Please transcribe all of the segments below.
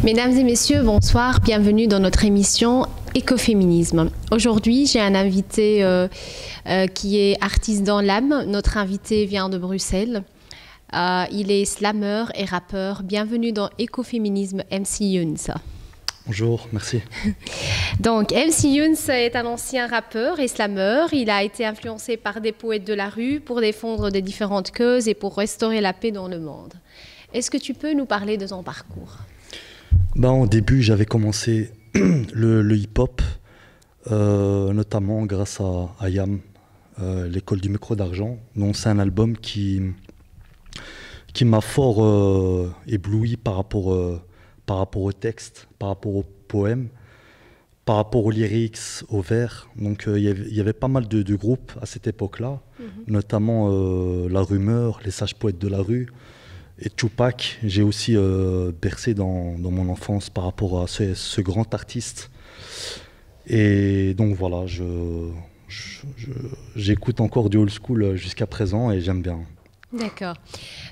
Mesdames et messieurs, bonsoir, bienvenue dans notre émission Écoféminisme. Aujourd'hui, j'ai un invité qui est artiste dans l'âme. Notre invité vient de Bruxelles. Il est slammer et rappeur. Bienvenue dans Écoféminisme, MC Younes. Bonjour, merci. Donc, MC Younes est un ancien rappeur et slammer. Il a été influencé par des poètes de la rue pour défendre des différentes causes et pour restaurer la paix dans le monde. Est-ce que tu peux nous parler de ton parcours ? Au début, j'avais commencé le hip-hop, notamment grâce à IAM, l'école du micro d'argent. Donc, c'est un album qui m'a fort ébloui par rapport au texte, par rapport aux poèmes, par rapport aux lyrics, aux vers. Donc il y avait pas mal de groupes à cette époque-là, notamment La Rumeur, Les Sages Poètes de la Rue et Tupac. J'ai aussi bercé dans mon enfance par rapport à ce grand artiste. Et donc voilà, j'écoute encore du old school jusqu'à présent et j'aime bien. D'accord.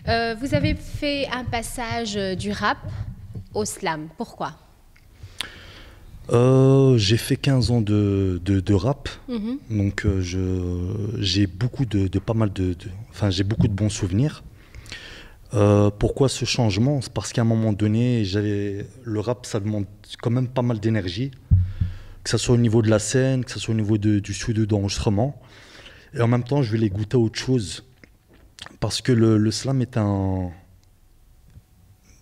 Vous avez fait un passage du rap au slam. Pourquoi ? J'ai fait 15 ans de rap, donc j'ai beaucoup j'ai beaucoup de bons souvenirs. Pourquoi ce changement ? C'est parce qu'à un moment donné, le rap, ça demande quand même pas mal d'énergie, que ce soit au niveau de la scène, que ce soit au niveau du studio d'enregistrement. Et en même temps, je voulais goûter à autre chose, parce que le slam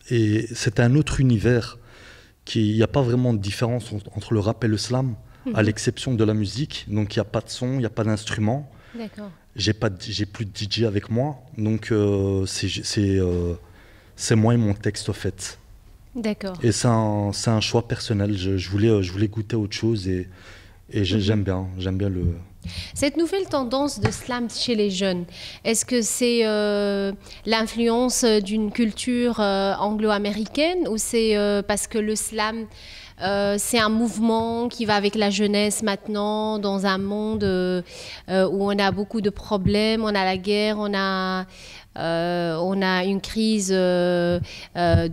c'est un autre univers. Il n'y a pas vraiment de différence entre le rap et le slam, à l'exception de la musique. Donc il n'y a pas de son, il n'y a pas d'instrument. D'accord. J'ai plus de DJ avec moi, donc c'est moi et mon texte, au fait. D'accord. Et c'est un choix personnel. Je voulais goûter à autre chose et j'aime bien le... Cette nouvelle tendance de slam chez les jeunes, est-ce que c'est l'influence d'une culture anglo-américaine ou c'est parce que le slam, c'est un mouvement qui va avec la jeunesse maintenant dans un monde où on a beaucoup de problèmes, on a la guerre, on a une crise de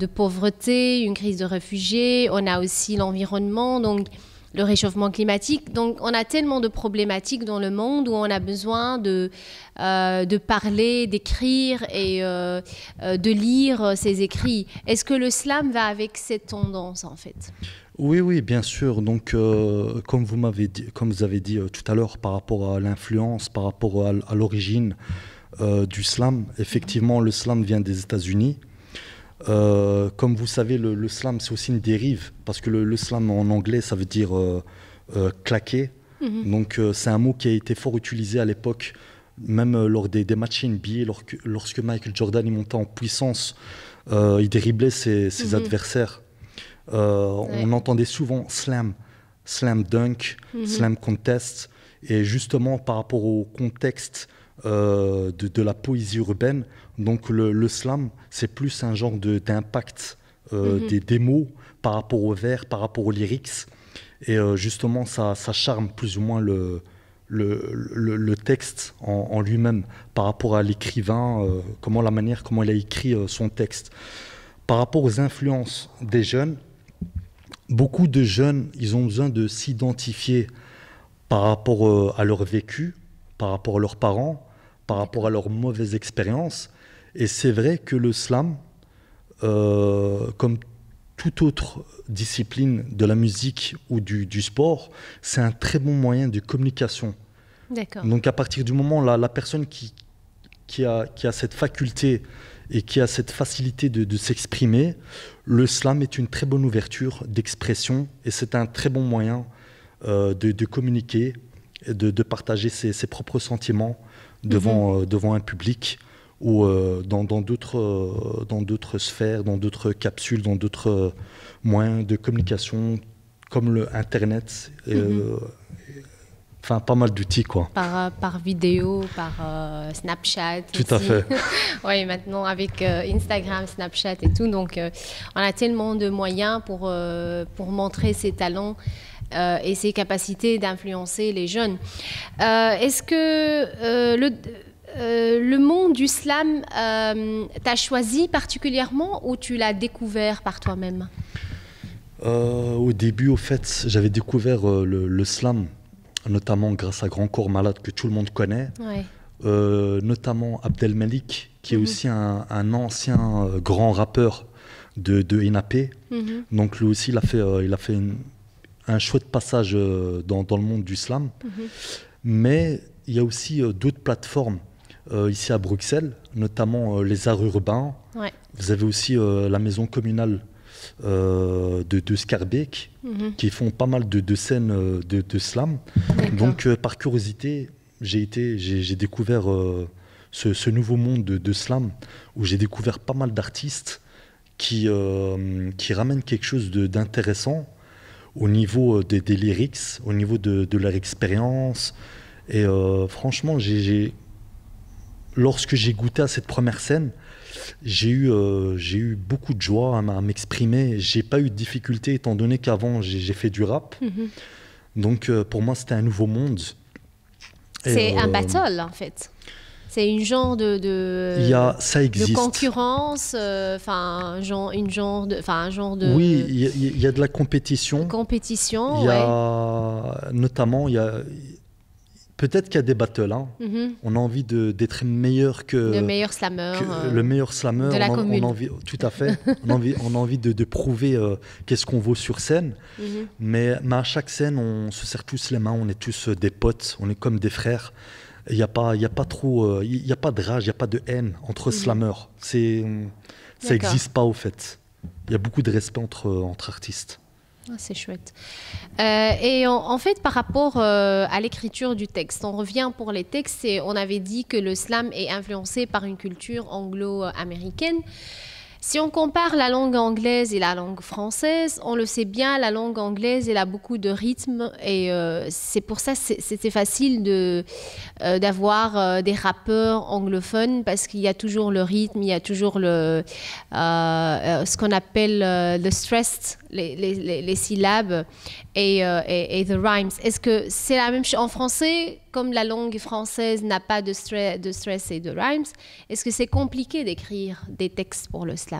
pauvreté, une crise de réfugiés, on a aussi l'environnement, donc le réchauffement climatique. Donc, on a tellement de problématiques dans le monde où on a besoin de parler, d'écrire et de lire ces écrits. Est-ce que le slam va avec cette tendance, en fait ? Oui, bien sûr. Donc, comme vous avez dit tout à l'heure, par rapport à l'influence, par rapport à l'origine du slam, effectivement, le slam vient des États-Unis. Comme vous savez, le slam, c'est aussi une dérive, parce que le slam en anglais, ça veut dire claquer. Donc c'est un mot qui a été fort utilisé à l'époque, même lors des matchs NBA, lorsque Michael Jordan montait en puissance, il driblait ses adversaires. On entendait souvent slam dunk, slam contest, et justement par rapport au contexte de la poésie urbaine. Donc le slam, c'est plus un genre d'impact des mots par rapport aux vers, par rapport aux lyrics. Et justement, ça charme plus ou moins le texte en lui-même par rapport à l'écrivain, comment il a écrit son texte. Par rapport aux influences des jeunes, beaucoup de jeunes, ils ont besoin de s'identifier par rapport à leur vécu, par rapport à leurs parents, par rapport à leurs mauvaises expériences. Et c'est vrai que le slam, comme toute autre discipline de la musique ou du sport, c'est un très bon moyen de communication. D'accord. Donc à partir du moment où la personne qui a cette faculté et qui a cette facilité de s'exprimer, le slam est une très bonne ouverture d'expression et c'est un très bon moyen de communiquer, de partager ses propres sentiments devant un public ou dans d'autres sphères, dans d'autres capsules, dans d'autres moyens de communication comme Internet. Enfin, pas mal d'outils, quoi. Par vidéo, par Snapchat. Tout à fait. Oui, maintenant avec Instagram, Snapchat et tout. Donc, on a tellement de moyens pour montrer ses talents et ses capacités d'influencer les jeunes. Est-ce que le monde du slam t'a choisi particulièrement ou tu l'as découvert par toi-même ? Au début, au fait, j'avais découvert le slam, notamment grâce à Grand Corps Malade que tout le monde connaît, Ouais. notamment Abdelmalik, qui est aussi un ancien grand rappeur de NAP. Donc lui aussi, il a fait un chouette passage dans le monde du slam. Mais il y a aussi d'autres plateformes ici à Bruxelles, notamment les arts urbains. Ouais. Vous avez aussi la maison communale de Scarbeck, qui font pas mal de scènes de slam. Donc par curiosité, j'ai découvert ce nouveau monde de slam, où j'ai découvert pas mal d'artistes qui ramènent quelque chose d'intéressant au niveau des lyrics, au niveau de leur expérience. Et franchement, lorsque j'ai goûté à cette première scène, j'ai eu beaucoup de joie à m'exprimer. J'ai pas eu de difficulté étant donné qu'avant j'ai fait du rap. Donc pour moi c'était un nouveau monde. C'est un battle en fait. C'est une genre ça existe. De concurrence, enfin un genre de. Oui, il y a de la compétition. Compétition. Il y a notamment peut-être qu'il y a des battles. Hein. On a envie d'être meilleur que le meilleur slammer. Le meilleur slammer. De la commune. Tout à fait. on a envie de prouver qu'est-ce qu'on vaut sur scène. Mais à chaque scène, on se serre tous les mains. On est tous des potes. On est comme des frères. Il n'y a pas trop, il y a pas de rage, il n'y a pas de haine entre slammers. Ça n'existe pas au fait. Il y a beaucoup de respect entre artistes. Ah, c'est chouette. Et en fait, par rapport à l'écriture du texte, on revient pour les textes et on avait dit que le slam est influencé par une culture anglo-américaine. Si on compare la langue anglaise et la langue française, on le sait bien, la langue anglaise, elle a beaucoup de rythme et c'est pour ça que c'était facile d'avoir des rappeurs anglophones parce qu'il y a toujours le rythme, il y a toujours ce qu'on appelle le stress, les syllabes et the rhymes. Est-ce que c'est la même chose en français, comme la langue française n'a pas de stress et de rhymes, est-ce que c'est compliqué d'écrire des textes pour le slam?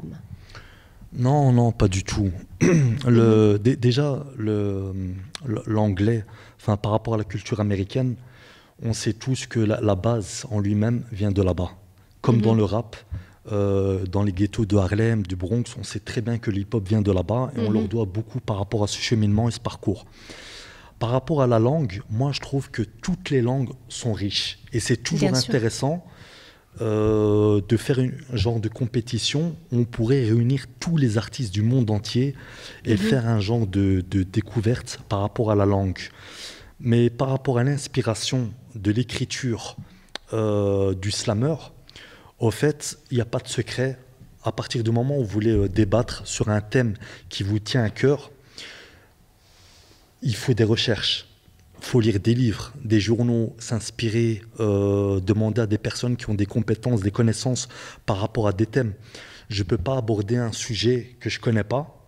Non, pas du tout. Déjà, l'anglais, enfin, par rapport à la culture américaine, on sait tous que la base en lui-même vient de là-bas. Comme dans le rap, dans les ghettos de Harlem, du Bronx, on sait très bien que l'hip-hop vient de là-bas et on leur doit beaucoup par rapport à ce cheminement et ce parcours. Par rapport à la langue, moi je trouve que toutes les langues sont riches et c'est toujours intéressant de faire un genre de compétition où on pourrait réunir tous les artistes du monde entier et faire un genre de découverte par rapport à la langue. Mais par rapport à l'inspiration de l'écriture du slammer, au fait, il n'y a pas de secret. À partir du moment où vous voulez débattre sur un thème qui vous tient à cœur, il faut des recherches. Il faut lire des livres, des journaux, s'inspirer, demander à des personnes qui ont des compétences, des connaissances par rapport à des thèmes. Je ne peux pas aborder un sujet que je ne connais pas.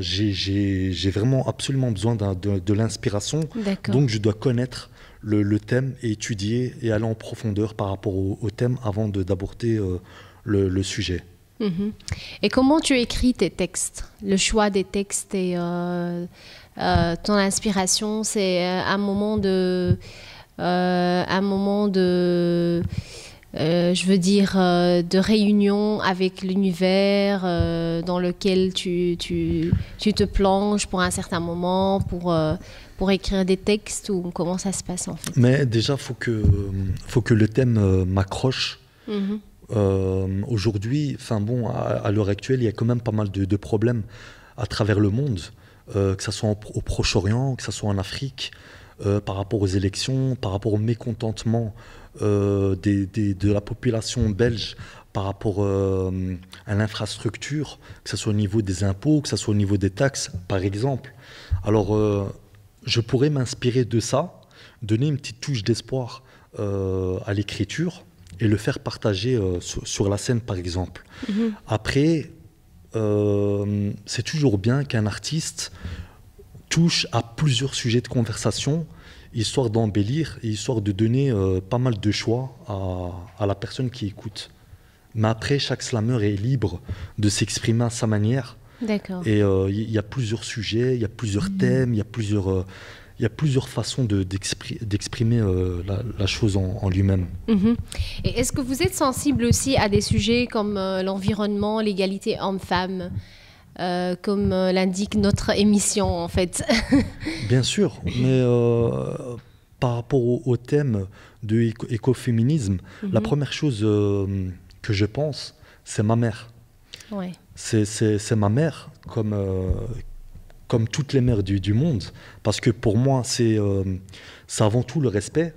J'ai vraiment absolument besoin de l'inspiration. Donc je dois connaître le thème et étudier et aller en profondeur par rapport au thème avant d'aborder le sujet. Et comment tu écris tes textes? Le choix des textes et ton inspiration, c'est un moment de de réunion avec l'univers dans lequel tu te plonges pour un certain moment pour écrire des textes, ou comment ça se passe en fait? Mais déjà, faut que le thème m'accroche. Aujourd'hui, à l'heure actuelle, il y a quand même pas mal de problèmes à travers le monde, que ce soit au Proche-Orient, que ce soit en Afrique, par rapport aux élections, par rapport au mécontentement de la population belge par rapport à l'infrastructure, que ce soit au niveau des impôts, que ce soit au niveau des taxes, par exemple. Alors, je pourrais m'inspirer de ça, donner une petite touche d'espoir à l'écriture et le faire partager sur la scène, par exemple. Après, c'est toujours bien qu'un artiste touche à plusieurs sujets de conversation, histoire d'embellir et histoire de donner pas mal de choix à la personne qui écoute. Mais après, chaque slammer est libre de s'exprimer à sa manière. D'accord. Et il y a plusieurs sujets, il y a plusieurs thèmes, il y a plusieurs façons d'exprimer la chose en lui-même. Et est-ce que vous êtes sensible aussi à des sujets comme l'environnement, l'égalité homme-femme, comme l'indique notre émission en fait? Bien sûr, mais par rapport au thème de écoféminisme, la première chose que je pense, c'est ma mère. Ouais. C'est ma mère, comme toutes les mères du monde, parce que pour moi, c'est avant tout le respect,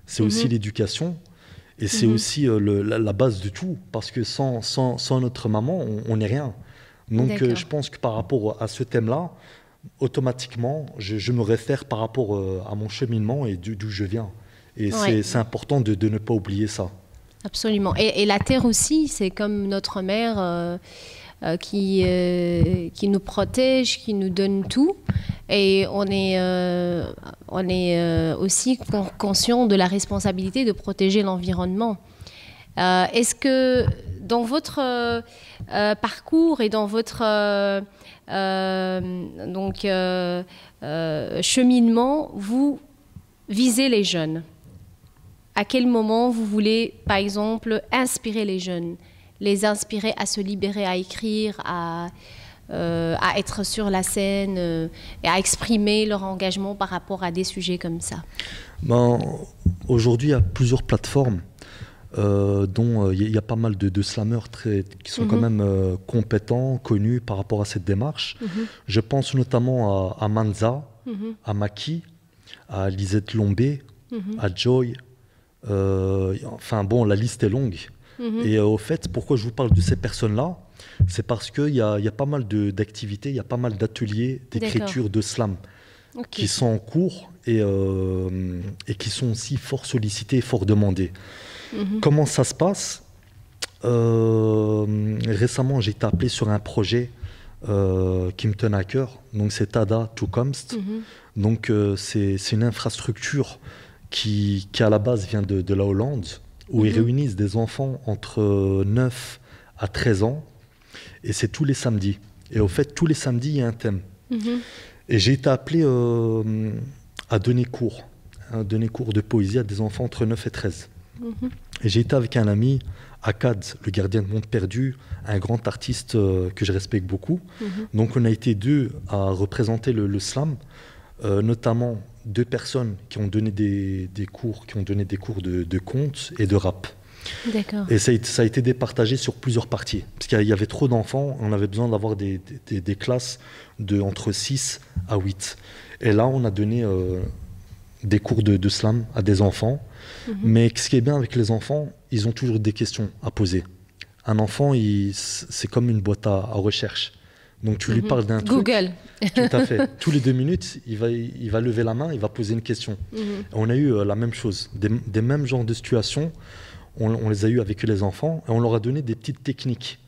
c'est aussi l'éducation, et c'est aussi la base de tout, parce que sans notre maman, on n'est rien. Donc je pense que par rapport à ce thème-là, automatiquement, je me réfère par rapport à mon cheminement et d'où je viens. Et c'est important de ne pas oublier ça. Absolument. Et la terre aussi, c'est comme notre mère qui nous protège, qui nous donne tout. Et on est aussi conscient de la responsabilité de protéger l'environnement. Est-ce que dans votre parcours et dans votre cheminement, vous visez les jeunes? À quel moment vous voulez, par exemple, inspirer les jeunes, les inspirer à se libérer, à écrire, à être sur la scène et à exprimer leur engagement par rapport à des sujets comme ça? Aujourd'hui, il y a plusieurs plateformes dont il y a pas mal de slammers qui sont quand même compétents, connus par rapport à cette démarche. Je pense notamment à Manza, à Maki, à Lisette Lombé, à Joy. Enfin bon, la liste est longue. Et au fait, pourquoi je vous parle de ces personnes-là, c'est parce qu'il y a pas mal d'activités, il y a pas mal d'ateliers d'écriture de slam qui sont en cours et qui sont aussi fort sollicités et fort demandés. Comment ça se passe? Récemment, j'ai été appelé sur un projet qui me tenait à cœur. Donc c'est Tada Toekomst. Donc c'est une infrastructure qui à la base vient de la Hollande, où ils réunissent des enfants entre 9 à 13 ans, et c'est tous les samedis. Et au fait, tous les samedis, il y a un thème. Et j'ai été appelé à donner cours de poésie à des enfants entre 9 et 13. Et j'ai été avec un ami, Akkad, le gardien de monde perdu, un grand artiste que je respecte beaucoup. Donc on a été deux à représenter le slam, notamment 2 personnes qui ont donné des cours de contes et de rap. D'accord. Et ça a été départagé sur plusieurs parties. Parce qu'il y avait trop d'enfants, on avait besoin d'avoir des classes entre 6 à 8. Et là, on a donné des cours de slam à des enfants. Mais ce qui est bien avec les enfants, ils ont toujours des questions à poser. Un enfant, c'est comme une boîte à recherche. Donc tu lui parles d'un truc. Google. Tout à fait. Tous les 2 minutes, il va lever la main, il va poser une question. On a eu la même chose, des mêmes genres de situations. On les a eu avec les enfants et on leur a donné des petites techniques.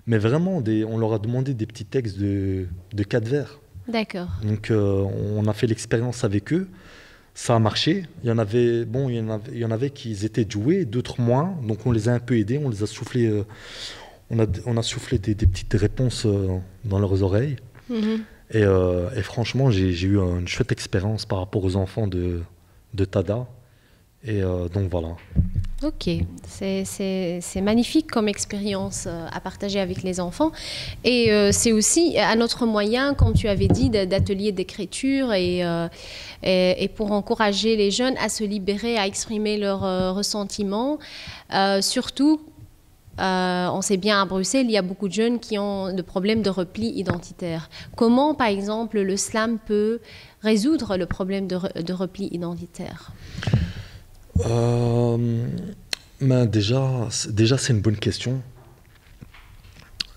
Mais vraiment, on leur a demandé des petits textes de 4 vers. D'accord. Donc on a fait l'expérience avec eux. Ça a marché. Il y en avait qui étaient doués, d'autres moins. Donc on les a un peu aidés, on les a soufflé. On a soufflé des petites réponses dans leurs oreilles. Et franchement, j'ai eu une chouette expérience par rapport aux enfants de Tada. Et donc voilà. Ok, c'est magnifique comme expérience à partager avec les enfants. Et c'est aussi un autre moyen, comme tu avais dit, d'ateliers d'écriture et pour encourager les jeunes à se libérer, à exprimer leurs ressentiments. Surtout, on sait bien à Bruxelles, il y a beaucoup de jeunes qui ont des problèmes de repli identitaire. Comment, par exemple, le slam peut résoudre le problème de repli identitaire? Déjà, c'est une bonne question.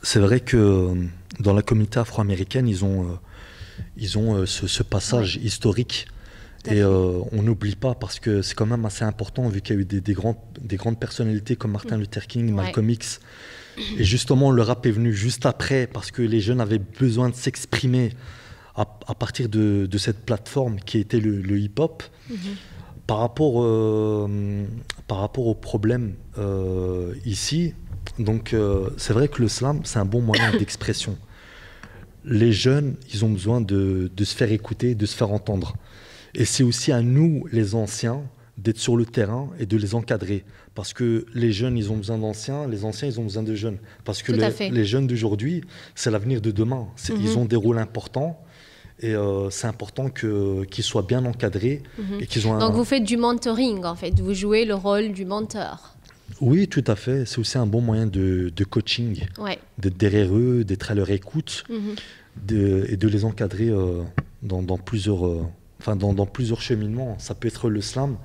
C'est vrai que dans la communauté afro-américaine, ils ont ce passage historique. Et on n'oublie pas parce que c'est quand même assez important vu qu'il y a eu des grandes personnalités comme Martin Luther King, Malcolm X. Et justement, le rap est venu juste après parce que les jeunes avaient besoin de s'exprimer à partir de cette plateforme qui était le hip-hop. Par rapport au problème ici, donc c'est vrai que le slam, c'est un bon moyen d'expression. les jeunes, ils ont besoin de se faire écouter, de se faire entendre. Et c'est aussi à nous, les anciens, d'être sur le terrain et de les encadrer. Parce que les jeunes, ils ont besoin d'anciens, les anciens, ils ont besoin de jeunes. Parce que les jeunes d'aujourd'hui, c'est l'avenir de demain. Ils ont des rôles importants et c'est important qu'ils soient bien encadrés. Et qu'ils ont Donc vous faites du mentoring, en fait. Vous jouez le rôle du mentor. Oui, tout à fait. C'est aussi un bon moyen de coaching, d'être derrière eux, d'être à leur écoute et de les encadrer dans plusieurs cheminements. Ça peut être le slam,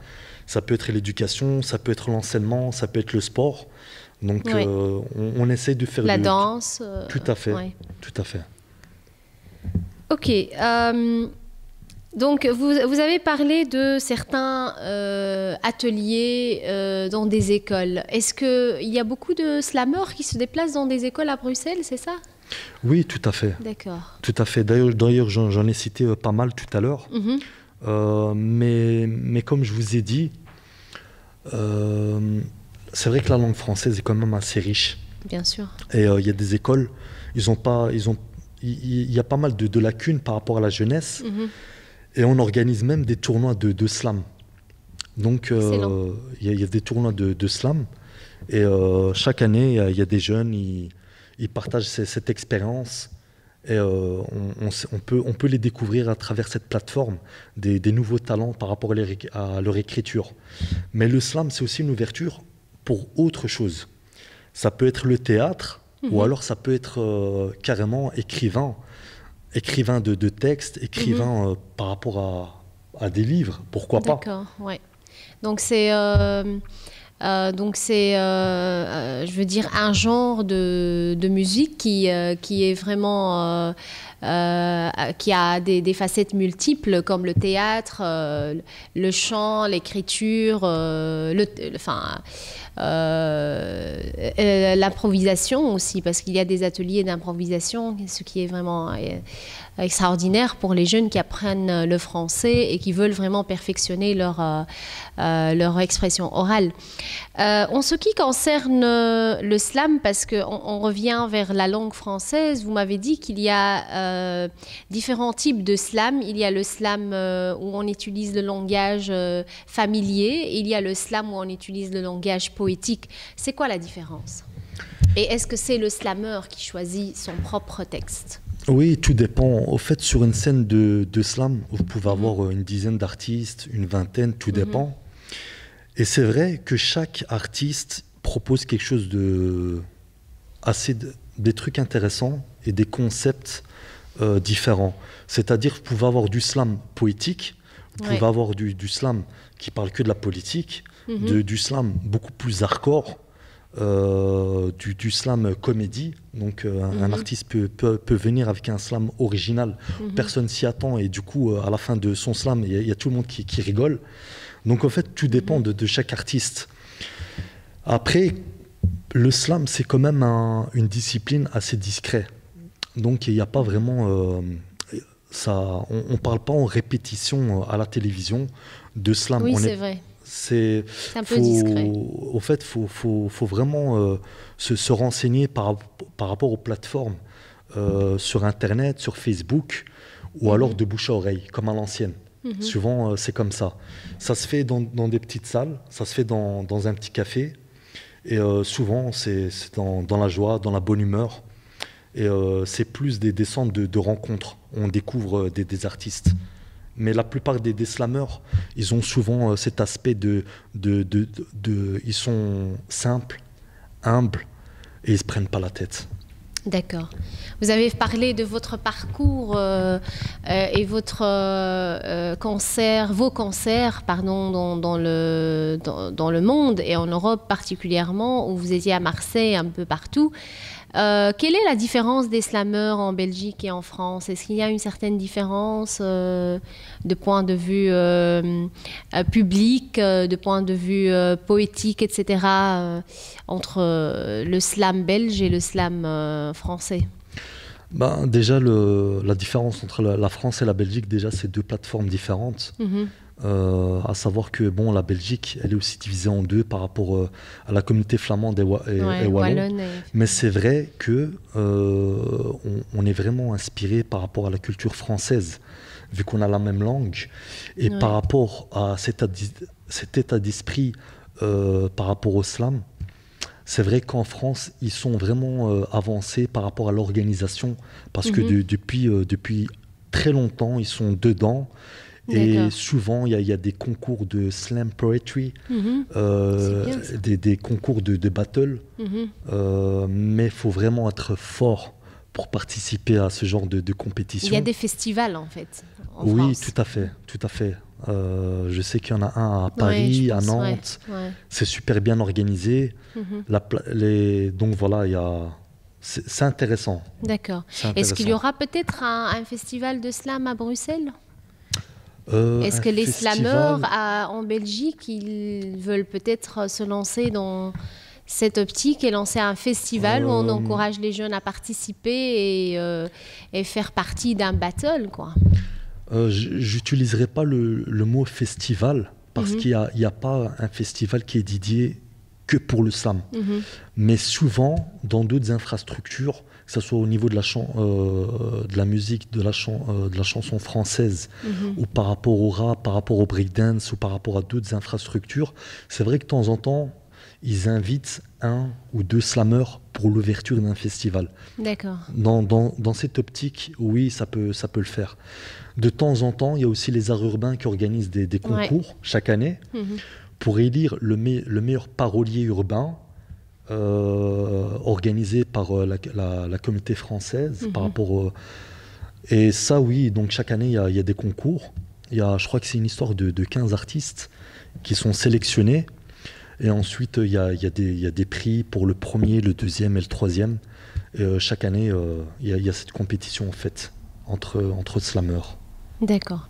ça peut être l'éducation, ça peut être l'enseignement, ça peut être le sport. Donc on essaie de faire la danse. Tout à fait, tout à fait. Ok. Donc, vous avez parlé de certains ateliers dans des écoles. Est-ce qu'il y a beaucoup de slammeurs qui se déplacent dans des écoles à Bruxelles, c'est ça? Oui, tout à fait. D'accord. Tout à fait. D'ailleurs, j'en ai cité pas mal tout à l'heure. Mais comme je vous ai dit, c'est vrai que la langue française est quand même assez riche. Bien sûr. Et il y a des écoles, il y a pas mal de lacunes par rapport à la jeunesse. Et on organise même des tournois de slam. Donc, il y a des tournois de slam. Et chaque année, il y a des jeunes, ils partagent cette expérience. Et on peut les découvrir à travers cette plateforme, des nouveaux talents par rapport à leur écriture. Mais le slam, c'est aussi une ouverture pour autre chose. Ça peut être le théâtre, ou alors ça peut être carrément écrivain de textes, écrivain par rapport à des livres, pourquoi pas. D'accord, ouais. Donc c'est, je veux dire, un genre de musique qui est vraiment, qui a des facettes multiples, comme le théâtre, le chant, l'écriture, l'improvisation aussi, parce qu'il y a des ateliers d'improvisation, ce qui est vraiment extraordinaire pour les jeunes qui apprennent le français et qui veulent vraiment perfectionner leur expression orale. En ce qui concerne le slam, parce qu'on revient vers la langue française, vous m'avez dit qu'il y a différents types de slam. Il y a le slam où on utilise le langage familier, et il y a le slam où on utilise le langage poétique. C'est quoi la différence? Et est-ce que c'est le slameur qui choisit son propre texte? Oui, tout dépend. Au fait, sur une scène de slam, vous pouvez avoir une dizaine d'artistes, une vingtaine, tout dépend. Et c'est vrai que chaque artiste propose quelque chose des trucs intéressants et des concepts différents. C'est-à-dire que vous pouvez avoir du slam poétique, vous pouvez avoir du slam qui parle que de la politique, du slam beaucoup plus hardcore, du slam comédie. Donc un artiste peut venir avec un slam original, personne s'y attend, et du coup à la fin de son slam il y a tout le monde qui rigole. Donc en fait tout dépend de chaque artiste. Après, le slam c'est quand même une discipline assez discrète, donc il n'y a pas vraiment on parle pas en répétition à la télévision de slam. Oui, c'est vrai. C'est un peu discret. Au fait, faut vraiment se renseigner par rapport aux plateformes sur Internet, sur Facebook, ou alors de bouche à oreille, comme à l'ancienne. Souvent, c'est comme ça. Ça se fait dans des petites salles, ça se fait dans un petit café, et souvent, c'est dans la joie, dans la bonne humeur. Et c'est plus des centres de rencontres. On découvre des artistes. Mais la plupart des slameurs, ils ont souvent cet aspect ils sont simples, humbles, et ils ne se prennent pas la tête. D'accord. Vous avez parlé de votre parcours et vos concerts dans le monde et en Europe particulièrement, où vous étiez à Marseille, un peu partout. Quelle est la différence des slameurs en Belgique et en France? Est-ce qu'il y a une certaine différence de point de vue public, de point de vue poétique, etc., entre le slam belge et le slam français? Déjà, la différence entre la France et la Belgique, déjà, c'est deux plateformes différentes. À savoir que bon, la Belgique, elle est aussi divisée en deux par rapport à la communauté flamande et wallonne. Mais c'est vrai que on est vraiment inspiré par rapport à la culture française, vu qu'on a la même langue. Et par rapport à cet état d'esprit par rapport au slam, c'est vrai qu'en France, ils sont vraiment avancés par rapport à l'organisation, parce que depuis très longtemps, ils sont dedans. Et souvent, il y a des concours de slam poetry, des concours de battle. Mais il faut vraiment être fort pour participer à ce genre de compétition. Il y a des festivals, en fait, en Oui, France. tout à fait, tout à fait. Je sais qu'il y en a un à Paris, à Nantes. C'est super bien organisé. Donc voilà, c'est intéressant. D'accord. Est-ce qu'il y aura peut-être un festival de slam à Bruxelles ? Est-ce que les slameurs en Belgique, ils veulent peut-être se lancer dans cette optique et lancer un festival où on encourage les jeunes à participer et faire partie d'un battle, quoi? J'utiliserai pas le mot festival parce qu'il n'y a pas un festival qui est dédié que pour le slam. Mais souvent, dans d'autres infrastructures, que ce soit au niveau de la musique, de la chanson française, ou par rapport au rap, par rapport au breakdance, ou par rapport à d'autres infrastructures, c'est vrai que de temps en temps, ils invitent 1 ou 2 slammeurs pour l'ouverture d'un festival. D'accord. Dans cette optique, oui, ça peut le faire. De temps en temps, il y a aussi les arts urbains qui organisent des concours chaque année pour élire le meilleur parolier urbain organisé par la communauté française. Par rapport et ça, oui, donc chaque année, il y a des concours. Je crois que c'est une histoire de 15 artistes qui sont sélectionnés. Et ensuite, il y a des prix pour le premier, le deuxième et le troisième. Et chaque année, il y a cette compétition en fait, entre slameurs. D'accord.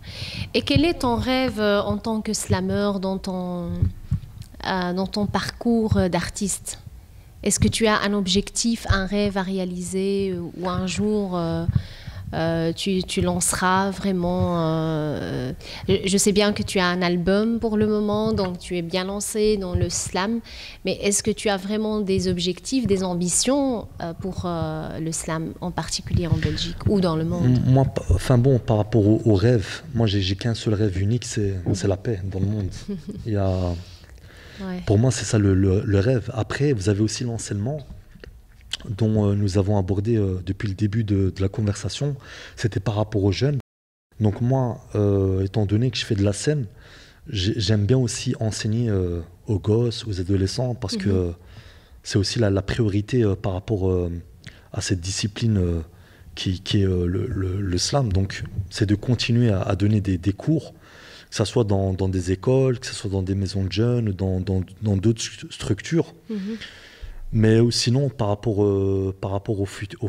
Et quel est ton rêve en tant que slameur dans ton parcours d'artiste? Est-ce que tu as un objectif, un rêve à réaliser ou un jour tu lanceras vraiment je sais bien que tu as un album pour le moment, donc tu es bien lancé dans le slam, mais est-ce que tu as vraiment des objectifs, des ambitions pour le slam, en particulier en Belgique ou dans le monde? Moi, par rapport au rêve, moi j'ai qu'un seul rêve unique, c'est la paix dans le monde. Pour moi, c'est ça le rêve. Après, vous avez aussi l'enseignement dont nous avons abordé depuis le début de la conversation. C'était par rapport aux jeunes. Donc moi, étant donné que je fais de la scène, j'aime bien aussi enseigner aux gosses, aux adolescents, parce que c'est aussi la priorité par rapport à cette discipline qui est le slam. Donc c'est de continuer à donner des cours, que ce soit dans des écoles, que ce soit dans des maisons de jeunes, dans d'autres structures. Mais sinon, par rapport au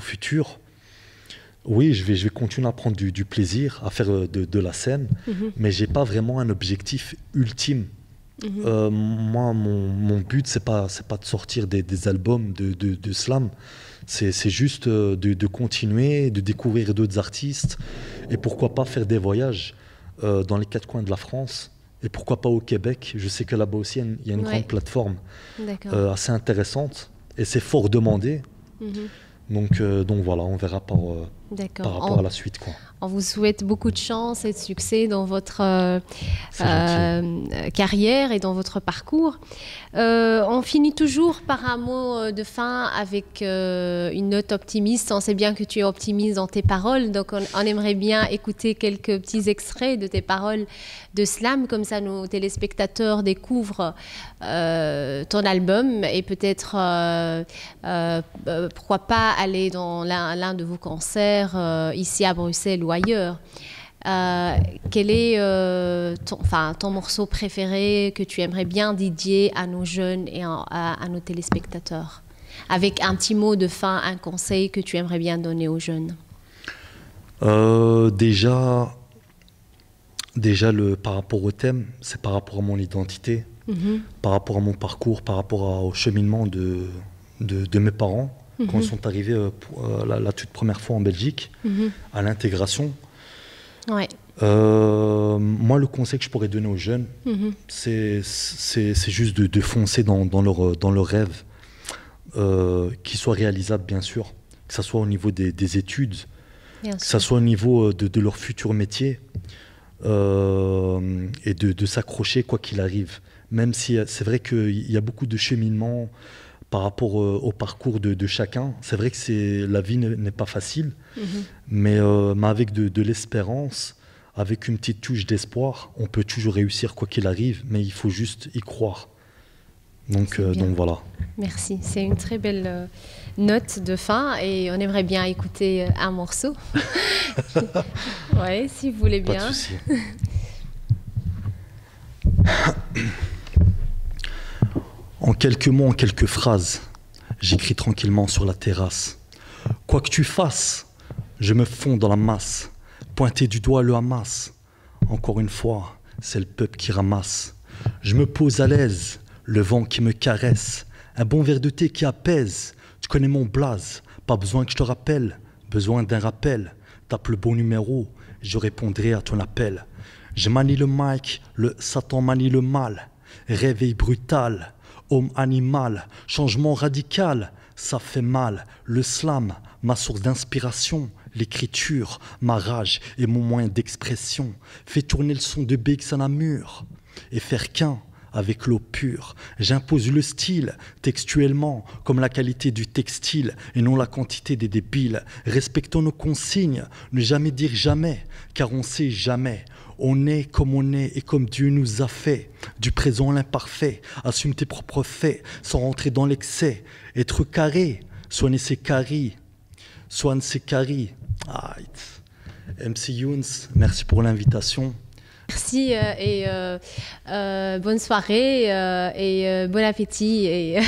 futur, oui, je vais continuer à prendre du plaisir, à faire de la scène, mais je n'ai pas vraiment un objectif ultime. Moi, mon but, c'est pas de sortir des albums de slam, c'est juste de continuer, de découvrir d'autres artistes, et pourquoi pas faire des voyages dans les 4 coins de la France, et pourquoi pas au Québec. Je sais que là-bas aussi, il y a une grande plateforme assez intéressante, et c'est fort demandé. Donc voilà, on verra par rapport à la suite, quoi. On vous souhaite beaucoup de chance et de succès dans votre carrière et dans votre parcours. On finit toujours par un mot de fin avec une note optimiste. On sait bien que tu es optimiste dans tes paroles, donc on aimerait bien écouter quelques petits extraits de tes paroles de slam, comme ça nos téléspectateurs découvrent ton album et peut-être pourquoi pas aller dans l'un de vos concerts ici à Bruxelles ou ailleurs. Quel est ton morceau préféré que tu aimerais bien dédier à nos jeunes et à nos téléspectateurs, avec un petit mot de fin, un conseil que tu aimerais bien donner aux jeunes? Déjà par rapport au thème, c'est par rapport à mon identité, par rapport à mon parcours, par rapport au cheminement de mes parents quand ils sont arrivés la toute première fois en Belgique, à l'intégration. Moi, le conseil que je pourrais donner aux jeunes, c'est juste de foncer dans leur rêve, qui soit réalisable, bien sûr, que ce soit au niveau des études, que ce soit au niveau de leur futur métier, et de s'accrocher quoi qu'il arrive. Même si c'est vrai qu'il y a beaucoup de cheminement par rapport au parcours de chacun. C'est vrai que la vie n'est pas facile, mais avec de l'espérance, avec une petite touche d'espoir, on peut toujours réussir quoi qu'il arrive, mais il faut juste y croire. Donc voilà. Merci, c'est une très belle note de fin et on aimerait bien écouter un morceau. Oui, si vous voulez bien. Pas de souci. En quelques mots, en quelques phrases, j'écris tranquillement sur la terrasse. Quoi que tu fasses, je me fonds dans la masse. Pointer du doigt le Hamas. Encore une fois, c'est le peuple qui ramasse. Je me pose à l'aise, le vent qui me caresse. Un bon verre de thé qui apaise. Tu connais mon blaze, pas besoin que je te rappelle. Besoin d'un rappel. Tape le bon numéro, je répondrai à ton appel. Je manie le mic, le Satan manie le mal. Réveil brutal, homme animal, changement radical. Ça fait mal, le slam, ma source d'inspiration. L'écriture, ma rage et mon moyen d'expression. Fait tourner le son de BX en Namur et faire qu'un avec l'eau pure. J'impose le style textuellement comme la qualité du textile et non la quantité des débiles. Respectons nos consignes, ne jamais dire jamais, car on sait jamais. On est comme on est et comme Dieu nous a fait. Du présent à l'imparfait, assume tes propres faits sans rentrer dans l'excès. Être carré, soigner ses caries. Soigne ses caries. MC Younes, merci pour l'invitation. Merci et bonne soirée et bon appétit et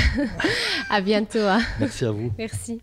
à bientôt. Merci à vous. Merci.